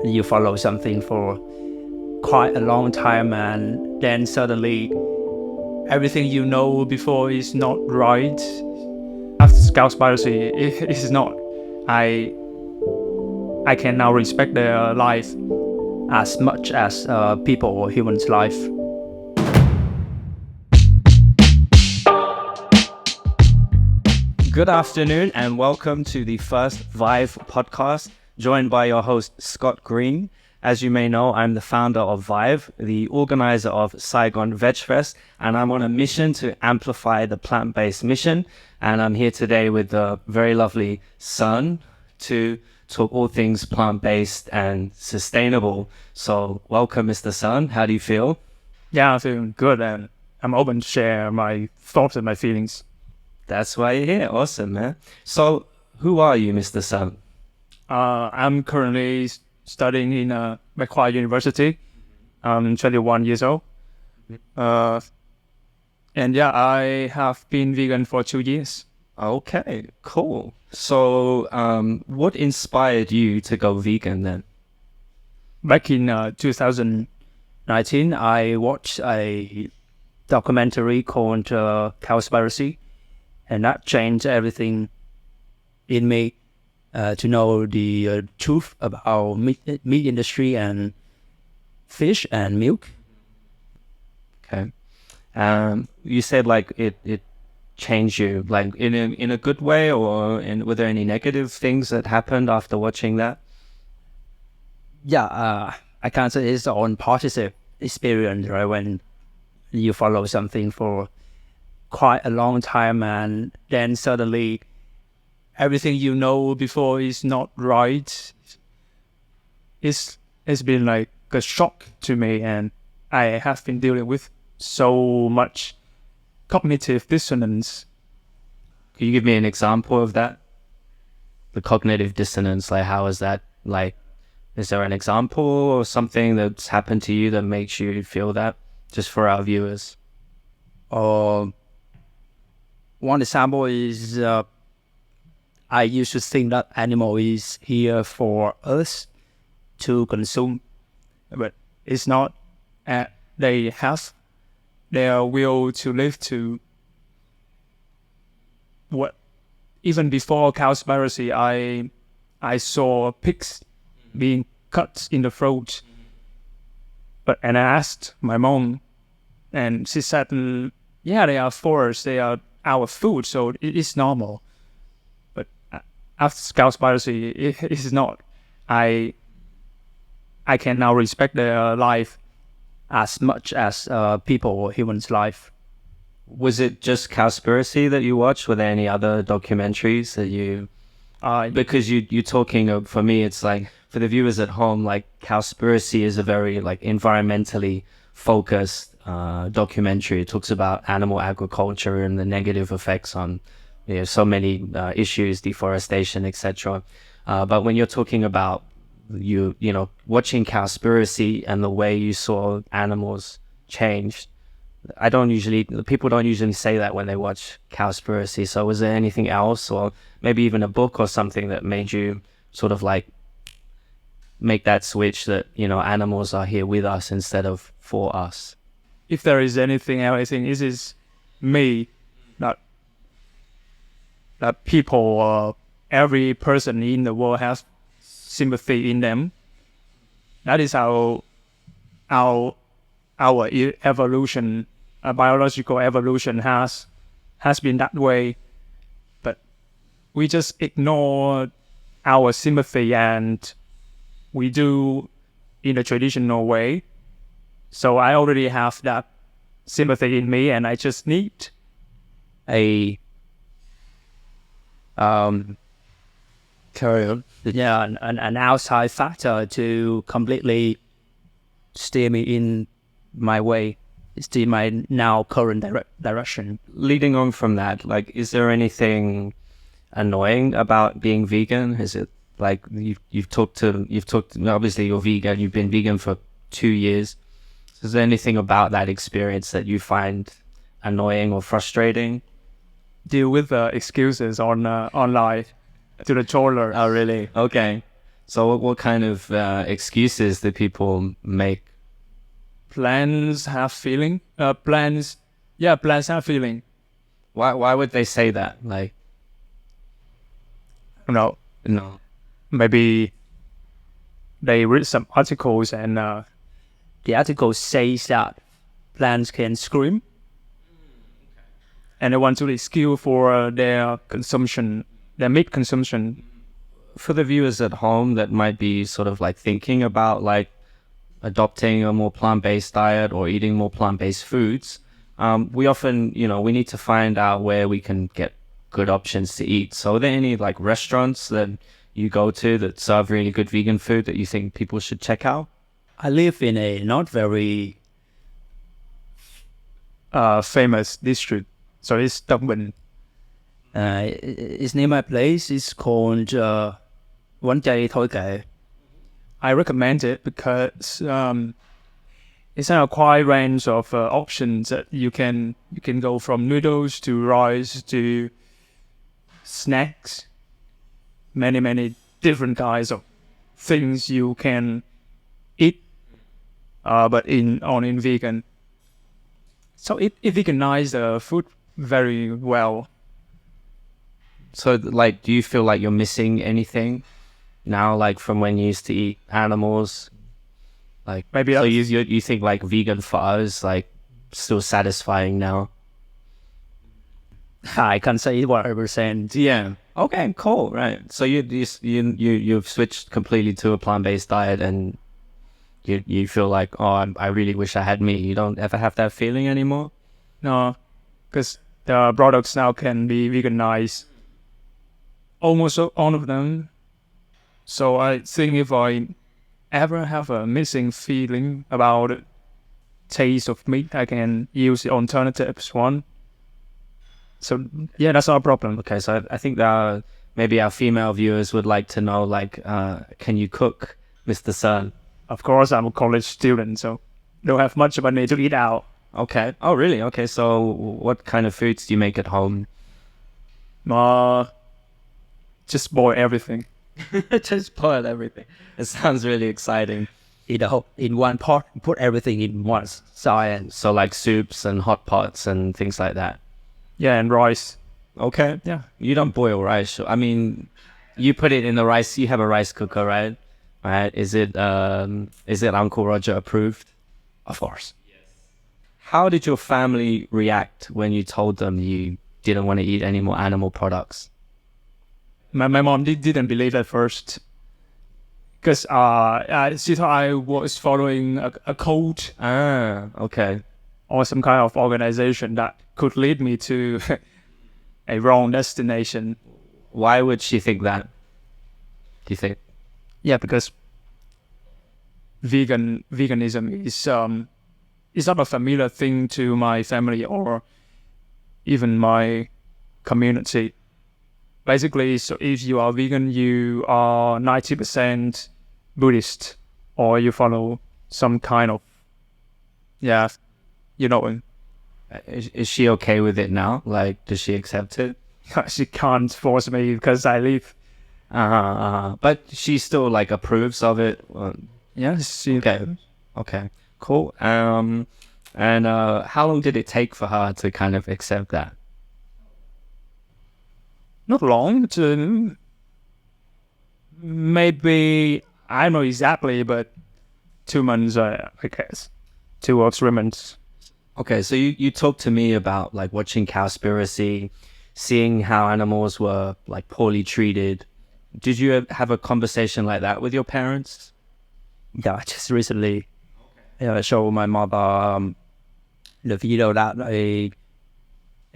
you follow something for quite a long time, and then suddenly everything you know before is not right. After Scout piracy, it is not. I can now respect their life as much as people or humans' life. Good afternoon and welcome to the first Vive Podcast, joined by your host Scott Green. As you may know, I'm the founder of Vive, the organizer of Saigon Veg Fest, and I'm on a mission to amplify the plant-based mission. And I'm here today with the very lovely Sun to talk all things plant-based and sustainable. So welcome, Mr. Sun. How do you feel? Yeah, I'm feeling good, and I'm open to share my thoughts and my feelings. That's why you're here. Awesome, man. So who are you, Mr. Sun? I'm currently studying in Macquarie University. I'm 21 years old. And yeah, I have been vegan for 2 years. Okay, cool. So what inspired you to go vegan then? Back in 2019, I watched a documentary called Cowspiracy, and that changed everything in me to know the truth about meat industry and fish and milk. Okay. You said like it changed you, like in a good way, or were there any negative things that happened after watching that? Yeah, I can't say it's on positive experience, right? When you follow something for quite a long time, and then suddenly everything you know before is not right. It's been like a shock to me, and I have been dealing with so much cognitive dissonance. Can you give me an example of that? The cognitive dissonance, like how is that? Like, is there an example or something that's happened to you that makes you feel that, just for our viewers? One example is I used to think that animal is here for us to consume, but it's not. They have their will to live to. What? Even before Cowspiracy, I saw pigs being cut in the throat. And I asked my mom, and she said, "Yeah, they are for us. They are our food, so it is normal." But after Cowspiracy, it is not. I can now respect their life as much as people or humans' life. Was it just Cowspiracy that you watched? Were there any other documentaries that you... because you're talking, for me, it's like, for the viewers at home, like Cowspiracy is a very like environmentally focused documentary. It talks about animal agriculture and the negative effects on so many issues, deforestation, etc. But when you're talking about you know watching Cowspiracy and the way you saw animals change, people don't usually say that when they watch Cowspiracy. So was there anything else, or maybe even a book or something that made you sort of like make that switch that animals are here with us instead of for us? If there is anything else, I think this is me, not that people, every person in the world has sympathy in them. That is our evolution, biological evolution has been that way. But we just ignore our sympathy, and we do in a traditional way. So I already have that sympathy in me, and I just need an outside factor to completely steer me in my way, steer my now current direction. Leading on from that, like, is there anything annoying about being vegan? Is it like you've talked, obviously you're vegan, you've been vegan for 2 years. Is there anything about that experience that you find annoying or frustrating? Deal with excuses online to the trawler. Oh, really? Okay. So what kind of excuses do people make? Plants have feeling. Plants have feeling. Why would they say that? Like, No, no. maybe they read some articles and the article says that plants can scream, and they want to be skilled for their consumption, their meat consumption. For the viewers at home that might be sort of like thinking about like adopting a more plant-based diet or eating more plant-based foods, we often, we need to find out where we can get good options to eat. So are there any like restaurants that you go to that serve really good vegan food that you think people should check out? I live in a not very Famous district, so it's Dublin. it's near my place. It's called One Day Thôi Kệ. I recommend it because it's a quite range of options that you can go from noodles to rice to snacks, many different kinds of things you can eat, but in vegan. So it veganize the food very well. So like, do you feel like you're missing anything now, like from when you used to eat animals? Like Maybe so that's- you think like vegan pho is like still satisfying now? I can't say 100%. Yeah. Okay. Cool. Right. So you've switched completely to a plant-based diet, and you feel like, oh, I really wish I had meat. You don't ever have that feeling anymore? No, because the products now can be veganized, almost all of them. So I think if I ever have a missing feeling about the taste of meat, I can use the alternatives one. So yeah, that's not a problem. Okay. So I think that maybe our female viewers would like to know, like, can you cook, Mr. Sun? Of course, I'm a college student, so don't have much money to eat out. Okay. Oh, really? Okay. So what kind of foods do you make at home? Just boil everything. Just boil everything. It sounds really exciting. In one pot, put everything in one side. So like soups and hot pots and things like that. Yeah, and rice. Okay. Yeah. You don't boil rice. I mean, you put it in the rice. You have a rice cooker, right? Right. Is it Uncle Roger approved? Of course. How did your family react when you told them you didn't want to eat any more animal products? My mom didn't believe at first, because she thought I was following a cult Ah, okay. or some kind of organization that could lead me to a wrong destination. Why would she think that? Do you think? Yeah, because veganism is not a familiar thing to my family or even my community. Basically, so if you are vegan, you are 90% Buddhist, or you follow some kind of, yeah, you know, Is she okay with it now? Like, does she accept it? she can't force me because I live. But she still like approves of it. Yes, Okay, cool. And how long did it take for her to kind of accept that? not long. Maybe I don't know exactly, but 2 months, I guess, 2 or 3 months. Okay, so you talked to me about like watching Cowspiracy, seeing how animals were like poorly treated. Did you have a conversation like that with your parents? Yeah, just recently, I showed my mother the video that a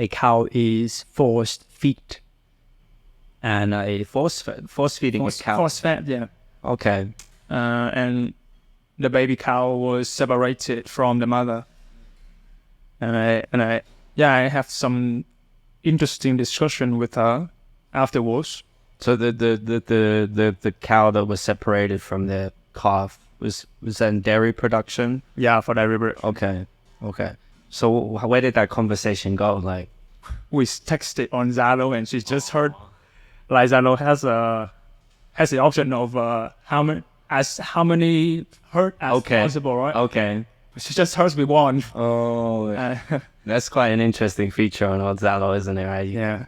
cow is force feed, and Force feeding a cow. Force fed, yeah. Okay. And the baby cow was separated from the mother. And I have some interesting discussion with her afterwards. So the cow that was separated from the calf was that in dairy production? Yeah, for that river. Okay. So where did that conversation go? Like, We texted on Zalo, and she just heard, like, Zalo has the option of how many hurt as possible, right? Okay. She just hurts with one. Oh, that's quite an interesting feature on Odzalo, isn't it? Right? Yeah.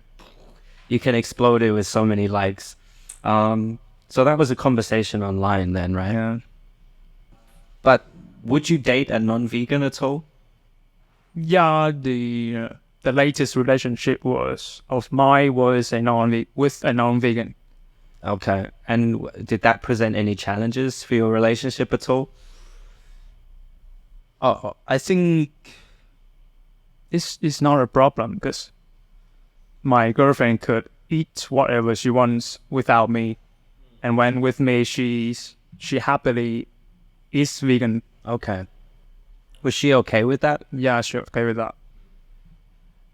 You can explode it with so many likes. So that was a conversation online then, right? Yeah. But would you date a non-vegan at all? Yeah, the latest relationship was a non-vegan. Okay. And did that present any challenges for your relationship at all? I think it's not a problem because my girlfriend could eat whatever she wants without me, and when with me, she happily eats vegan. Okay. Was she okay with that? Yeah, she's okay with that.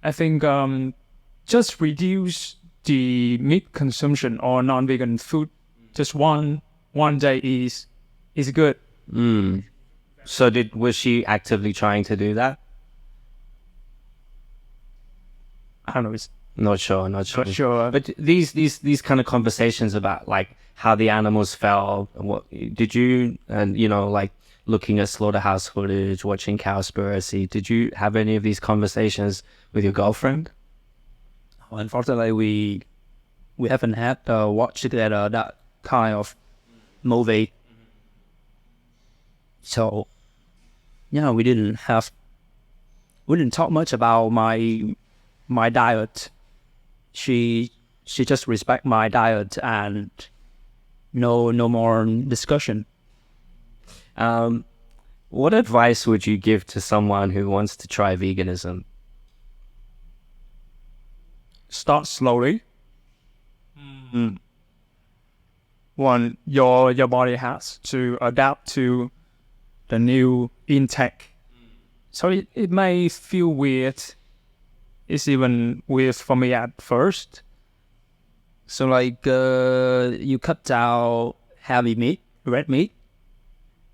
I think just reduce the meat consumption or non-vegan food. Just one day is good. So was she actively trying to do that? I don't know. Not sure. But But these kind of conversations about like how the animals felt, what did you, and like looking at slaughterhouse footage, watching Cowspiracy, did you have any of these conversations with your girlfriend? Unfortunately, we haven't had watched together that kind of movie. So, yeah, we didn't talk much about my diet. She just respect my diet and no more discussion. What advice would you give to someone who wants to try veganism? start slowly. One, your body has to adapt to the new intake. So it may feel weird. It's even weird for me at first. So like you cut out heavy meat, red meat,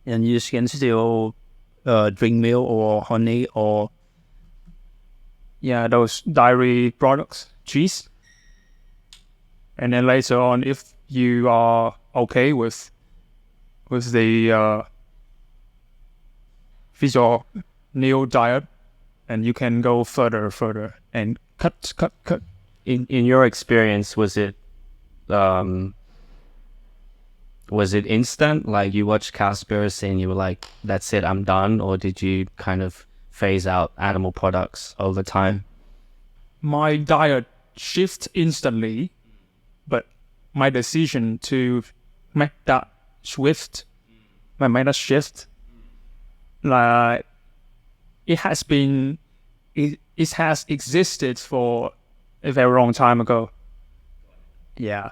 and you can still drink milk or honey or those dairy products, cheese. And then later on, if you are okay with the visual new diet, and you can go further and cut. In your experience, was it instant? Like you watched Cowspiracy and you were like, "That's it, I'm done," or did you kind of phase out animal products over time? My diet shifts instantly, but my decision to make that shift, like it has existed for a very long time ago. yeah.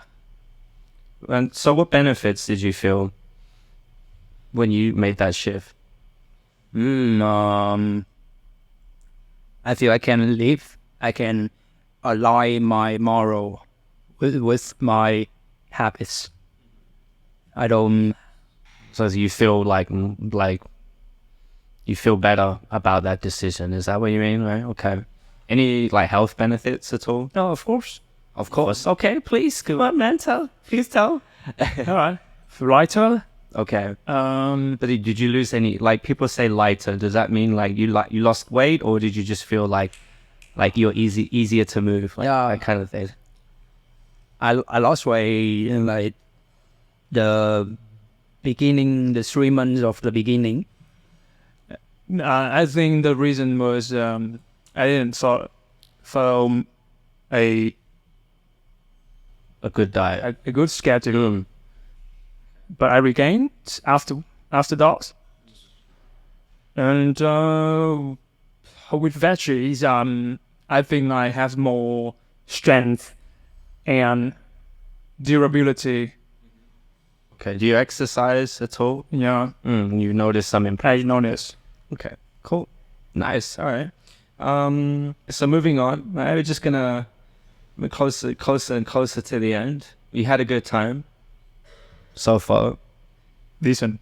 And so what benefits did you feel when you made that shift? I feel I can live. I can align my moral with my habits. I don't. So you feel like you feel better about that decision. Is that what you mean, right? Okay. Any like health benefits at all? No, of course. Of course. Okay, please come on, man. Please tell. All right. Lighter. Okay. But did you lose any? Like people say lighter. Does that mean like you lost weight, or did you just feel like you're easier to move? Like, that kind of thing. I lost weight in like the 3 months of the beginning. I think the reason was I didn't follow a good diet, a good schedule. But I regained after that. And with veggies, I think I have more strength and durability. Okay. Do you exercise at all? Yeah. You notice some improvement? I notice. Okay. Cool. Nice. All right. So moving on, we're just gonna be closer and closer to the end. You had a good time so far. Decent.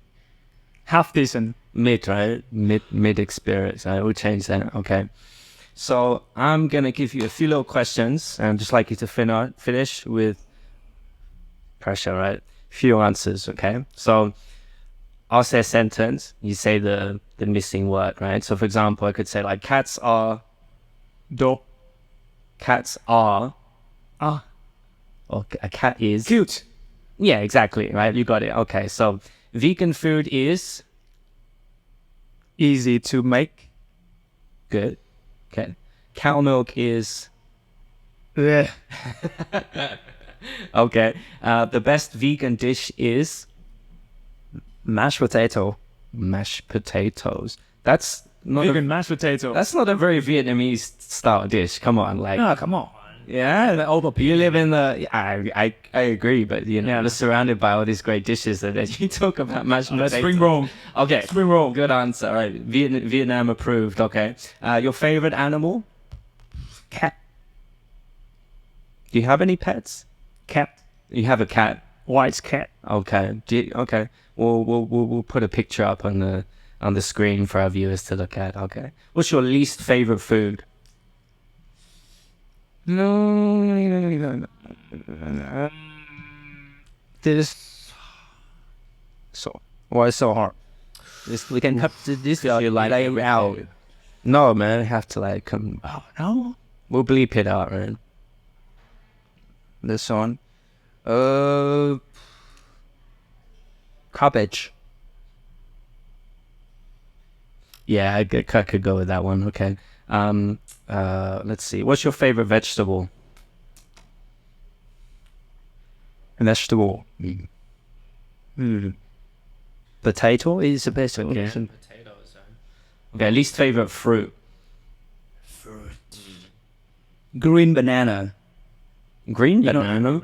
Half decent. Mid, right? Mid experience. I will change that. Okay. So I'm gonna give you a few little questions, and just like you to finish with pressure, right? few answers, okay? So I'll say a sentence, you say the missing word, right? So for example, I could say like cats are Do. cats are, Ah. or a cat is Cute. Yeah, exactly, right? You got it. Okay, so vegan food is Easy to make. good. Okay. Cow milk is Yeah. okay. The best vegan dish is Mashed potato. mashed potatoes. That's not Vegan mashed potato. that's not a very Vietnamese style dish. Come on, like Come on. yeah, you live in the. I agree, but you know, you're surrounded by all these great dishes that you talk about mashed potatoes. Spring roll. Okay, Spring roll. good answer. All right, Vietnam approved. Okay, your favorite animal? Cat. Do you have any pets? Cat. You have a cat. White cat. Okay. Okay. We'll put a picture up on the screen for our viewers to look at. Okay. What's your least favorite food? No. This. So why so hard? This we can have this. You like lay out. No, man. I have to like come. Oh no. We'll bleep it out, man. This one. Cabbage. Yeah, I could go with that one. Okay. Let's see. What's your favorite vegetable? Vegetable. Potato is the best. Okay. Potatoes. Okay. Least favorite fruit. Green banana. Green You know- banana.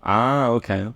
Ah, okay.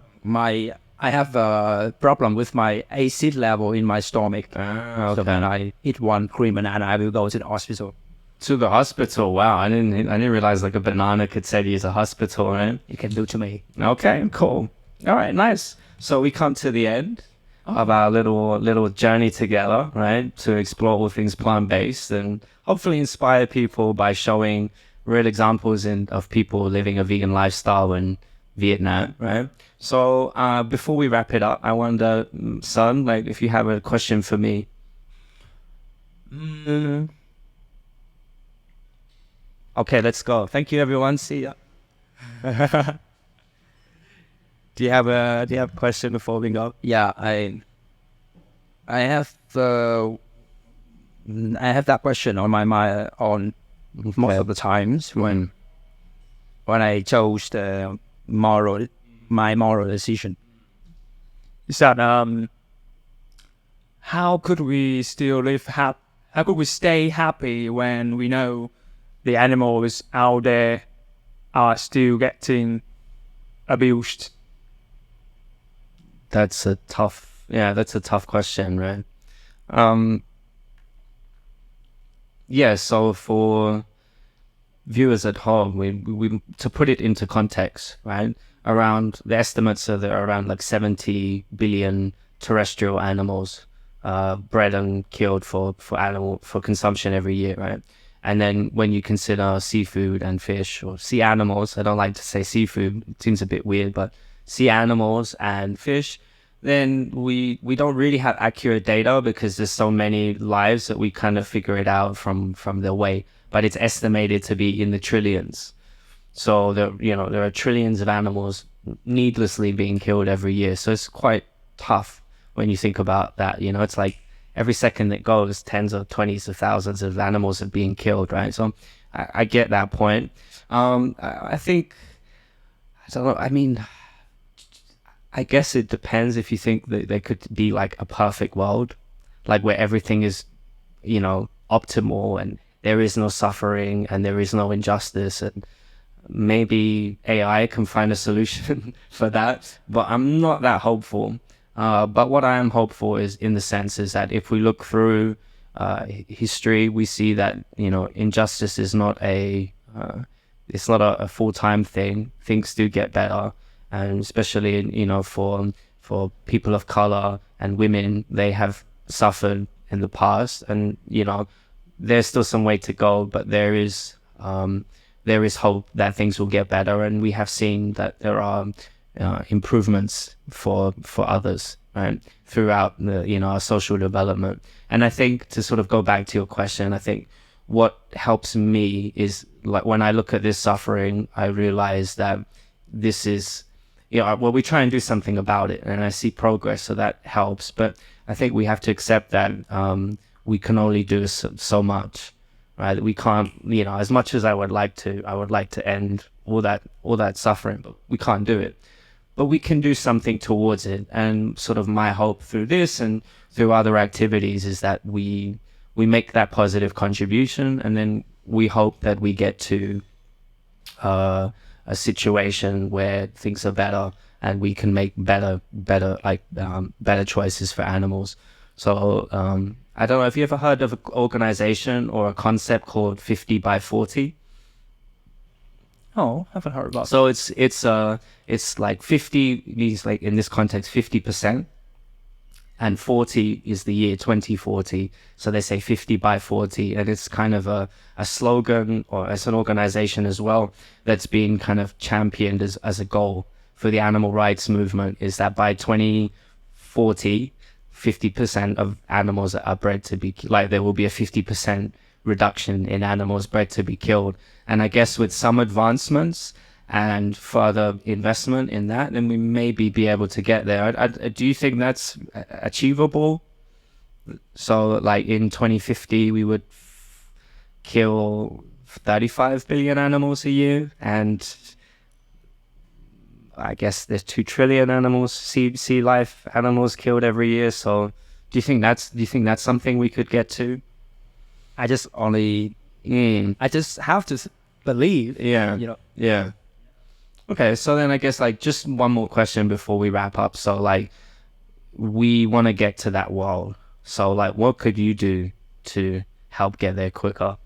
I have a problem with my acid level in my stomach. Ah, So okay. when I eat one green banana, I will go to the hospital. To the hospital. Wow, I didn't realize like a banana could send you to the hospital, right? You can do to me. Okay, cool. All right, nice. So we come to the end of our little journey together, right? To explore all things plant-based and hopefully inspire people by showing real examples of people living a vegan lifestyle in Vietnam, right? So before we wrap it up, I wonder, Son, like if you have a question for me. Okay, let's go. Thank you, everyone. See ya. Do you have a question before we go? Yeah, I have that question on my mind on most of the times when I chose my moral decision. Is that how could we still live happy? How could we stay happy when we know the animals out there are still getting abused? That's a tough question, right? Yeah, so for viewers at home, we to put it into context, right? Around the estimates are there are around like 70 billion terrestrial animals bred and killed for consumption every year, right? And then when you consider seafood and fish or sea animals, I don't like to say seafood, it seems a bit weird, but sea animals and fish, then we don't really have accurate data because there's so many lives that we kind of figure it out from their weight, but it's estimated to be in the trillions. So there are trillions of animals needlessly being killed every year. So it's quite tough when you think about that. You know, it's like every second that goes, tens or twenties of thousands of animals are being killed, right? So I get that point. I think, I don't know, I mean, I guess it depends if you think that there could be like a perfect world, like where everything is, you know, optimal and there is no suffering and there is no injustice, and maybe AI can find a solution for that. But I'm not that hopeful. But what I am hopeful is in the sense is that if we look through history, we see that, you know, injustice is not it's not a full-time thing. Things do get better. And especially, you know, for people of color and women, they have suffered in the past, and you know, there's still some way to go, but there is hope that things will get better. And we have seen that there are improvements for others, right, throughout our social development. And I think, to sort of go back to your question, I think what helps me is, like, when I look at this suffering, I realize that this is, well, we try and do something about it, and I see progress, so that helps. But I think we have to accept that we can only do so much, right? We can't, as much as I would like to end all that suffering, but we can't do it. But we can do something towards it. And sort of my hope through this and through other activities is that we make that positive contribution, and then we hope that we get to a situation where things are better and we can make better choices for animals. So I don't know if you ever heard of an organization or a concept called 50 by 40. Oh, haven't heard about. So it's like 50 means, like, in this context, 50%, and 40 is the year 2040. So they say 50 by 40, and it's kind of a slogan, or as an organization as well, that's been kind of championed as a goal for the animal rights movement, is that by 2040, 50% of animals that are bred to be, like, there will be a 50% reduction in animals bred to be killed. And I guess with some advancements and further investment in that, then we maybe be able to get there. Do you think that's achievable? So, like, in 2050, we would kill 35 billion animals a year, and I guess there's 2 trillion animals, sea life animals killed every year. So, do you think that's something we could get to? I just have to believe. Yeah. Yeah. Okay, so then I guess, like, just one more question before we wrap up. So, like, we want to get to that world. So, like, what could you do to help get there quicker?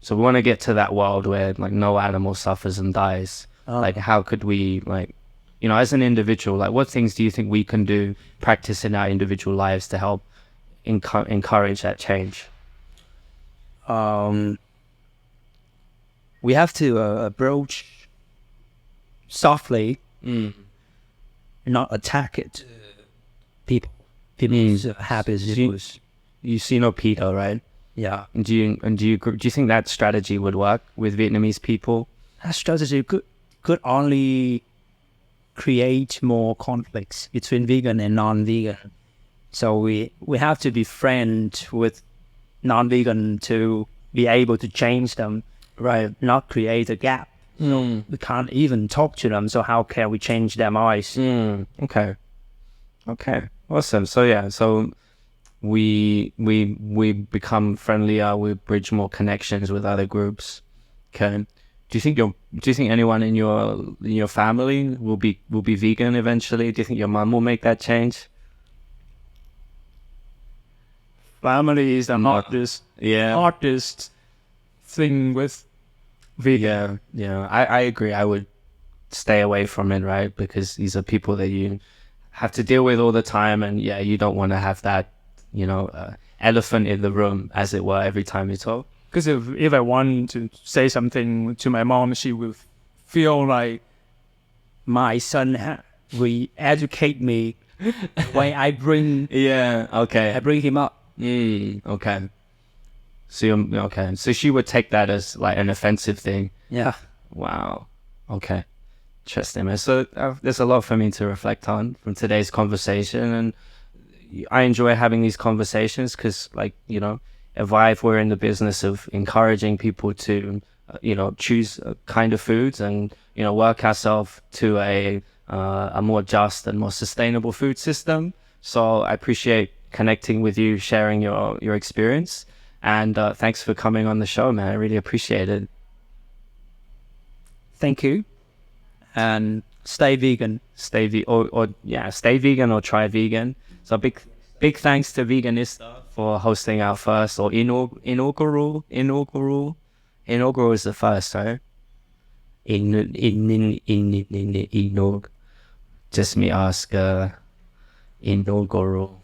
So we want to get to that world where, like, no animal suffers and dies. Like, how could we, like, as an individual, like, what things do you think we can do, practice in our individual lives to help encourage that change? We have to approach softly, not attack it. People's habits. You see no Peter, right? Yeah. Do you think that strategy would work with Vietnamese people? That strategy could only create more conflicts between vegan and non-vegan. So we have to be friends with non-vegan to be able to change them, right? Not create a gap. We can't even talk to them, so how can we change their minds? Okay, awesome. So we become friendlier, we bridge more connections with other groups. Okay. Do you think anyone in your family will be vegan eventually? Do you think your mom will make that change? Family is the hardest thing with vegan. Yeah. I agree. I would stay away from it, right? Because these are people that you have to deal with all the time, and you don't want to have that, elephant in the room, as it were, every time you talk. Because if I want to say something to my mom, she will feel like my son re-educate me when I bring I bring him up. Okay. So she would take that as, like, an offensive thing. Yeah. Wow. Okay. Interesting, man. So there's a lot for me to reflect on from today's conversation, and I enjoy having these conversations because, like, at Vive, we're in the business of encouraging people to, choose kind of foods and, work ourselves to a more just and more sustainable food system. So I appreciate connecting with you, sharing your experience, and thanks for coming on the show, man. I really appreciate it. Thank you, and stay vegan. Stay vegan or try vegan. So big thanks to Veganista for hosting our first, or inaugural is the first, right? Just me ask, inaugural.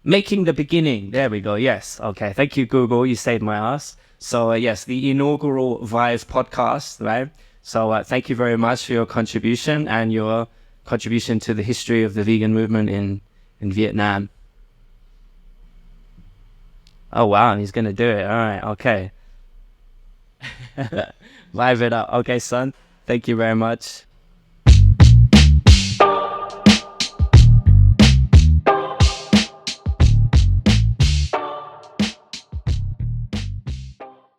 Making the beginning. There we go. Yes. Okay. Thank you, Google. You saved my ass. So yes, the inaugural Vive podcast, right? So thank you very much for your contribution and your contribution to the history of the vegan movement in Vietnam. Oh, wow, he's going to do it. All right, okay. Live it up. Okay, son, thank you very much.